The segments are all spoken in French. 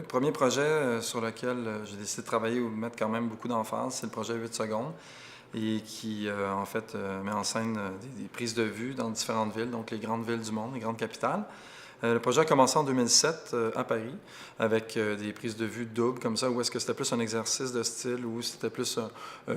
premier projet sur lequel j'ai décidé de travailler ou de mettre quand même beaucoup d'emphase, c'est le projet 8 secondes et qui, en fait, met en scène des prises de vue dans différentes villes, donc les grandes villes du monde, les grandes capitales. Le projet a commencé en 2007 à Paris avec des prises de vue doubles comme ça, où est-ce que c'était plus un exercice de style, où c'était plus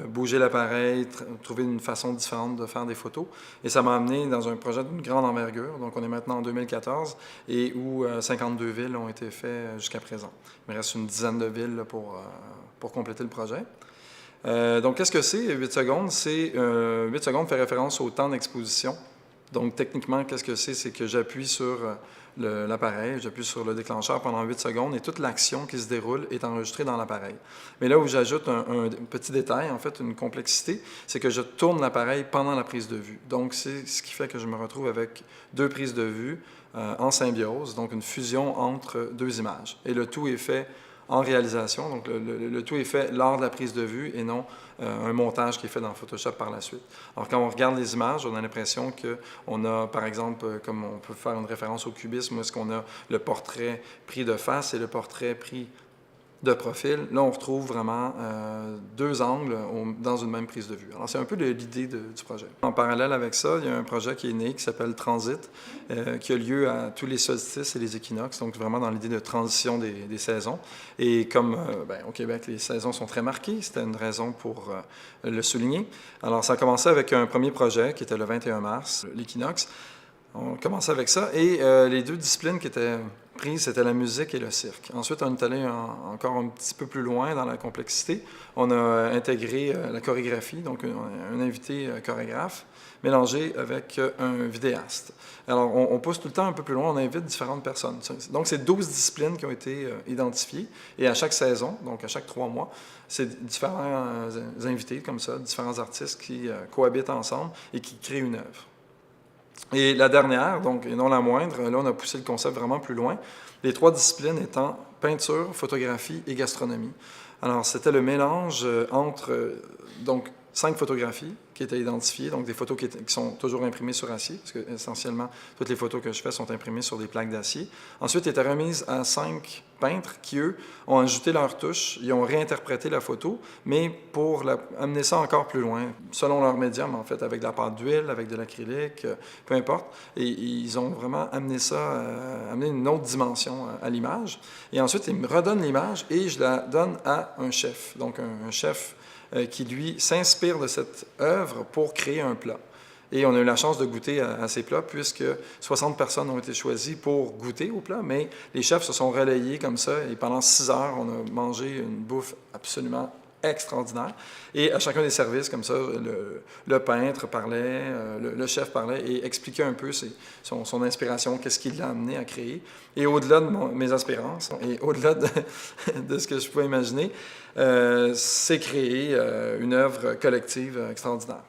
bouger l'appareil, trouver une façon différente de faire des photos. Et ça m'a amené dans un projet d'une grande envergure, donc on est maintenant en 2014, et où 52 villes ont été faites jusqu'à présent. Il me reste une dizaine de villes là, pour compléter le projet. Donc, qu'est-ce que c'est 8 secondes? 8 secondes fait référence au temps d'exposition. Donc, techniquement, qu'est-ce que c'est? C'est que j'appuie sur l'appareil, j'appuie sur le déclencheur pendant 8 secondes et toute l'action qui se déroule est enregistrée dans l'appareil. Mais là où j'ajoute un petit détail, en fait, une complexité, c'est que je tourne l'appareil pendant la prise de vue. Donc, c'est ce qui fait que je me retrouve avec deux prises de vue en symbiose, donc une fusion entre deux images. Et le tout est fait en réalisation. Donc, le tout est fait lors de la prise de vue et non un montage qui est fait dans Photoshop par la suite. Alors, quand on regarde les images, on a l'impression qu'on a, par exemple, comme on peut faire une référence au cubisme, où est-ce qu'on a le portrait pris de face et le portrait pris de profil. Là, on retrouve vraiment deux angles dans une même prise de vue. Alors, c'est un peu l'idée du projet. En parallèle avec ça, il y a un projet qui est né qui s'appelle Transit, qui a lieu à tous les solstices et les équinoxes, donc vraiment dans l'idée de transition des saisons. Et comme au Québec, les saisons sont très marquées, c'était une raison pour le souligner. Alors, ça a commencé avec un premier projet qui était le 21 mars, l'équinoxe. On commençait avec ça et les deux disciplines qui étaient prises, c'était la musique et le cirque. Ensuite, on est allé encore un petit peu plus loin dans la complexité. On a intégré la chorégraphie, donc un invité chorégraphe, mélangé avec un vidéaste. Alors, on pousse tout le temps un peu plus loin, on invite différentes personnes. Donc, c'est 12 disciplines qui ont été identifiées et à chaque saison, donc à chaque 3 mois, c'est différents invités comme ça, différents artistes qui cohabitent ensemble et qui créent une œuvre. Et la dernière, donc, et non la moindre, là, on a poussé le concept vraiment plus loin, les 3 disciplines étant peinture, photographie et gastronomie. Alors, c'était le mélange entre, donc, 5 photographies qui étaient identifiées, donc des photos qui sont toujours imprimées sur acier, parce que essentiellement, toutes les photos que je fais sont imprimées sur des plaques d'acier. Ensuite, étaient remises à 5 peintres qui, eux, ont ajouté leurs touches, ils ont réinterprété la photo, mais pour amener ça encore plus loin, selon leur médium, en fait, avec de la pâte d'huile, avec de l'acrylique, peu importe. Et ils ont vraiment amené ça, amené une autre dimension à l'image. Et ensuite, ils me redonnent l'image et je la donne à un chef. Donc, un chef qui, lui, s'inspire de cette œuvre pour créer un plat. Et on a eu la chance de goûter à ces plats, puisque 60 personnes ont été choisies pour goûter au plat, mais les chefs se sont relayés comme ça, et pendant 6 heures, on a mangé une bouffe absolument extraordinaire. Et à chacun des services, comme ça, le peintre parlait, le chef parlait et expliquait un peu son inspiration, qu'est-ce qui l'a amené à créer. Et au-delà de mes espérances, et au-delà de ce que je pouvais imaginer, c'est créer une œuvre collective extraordinaire.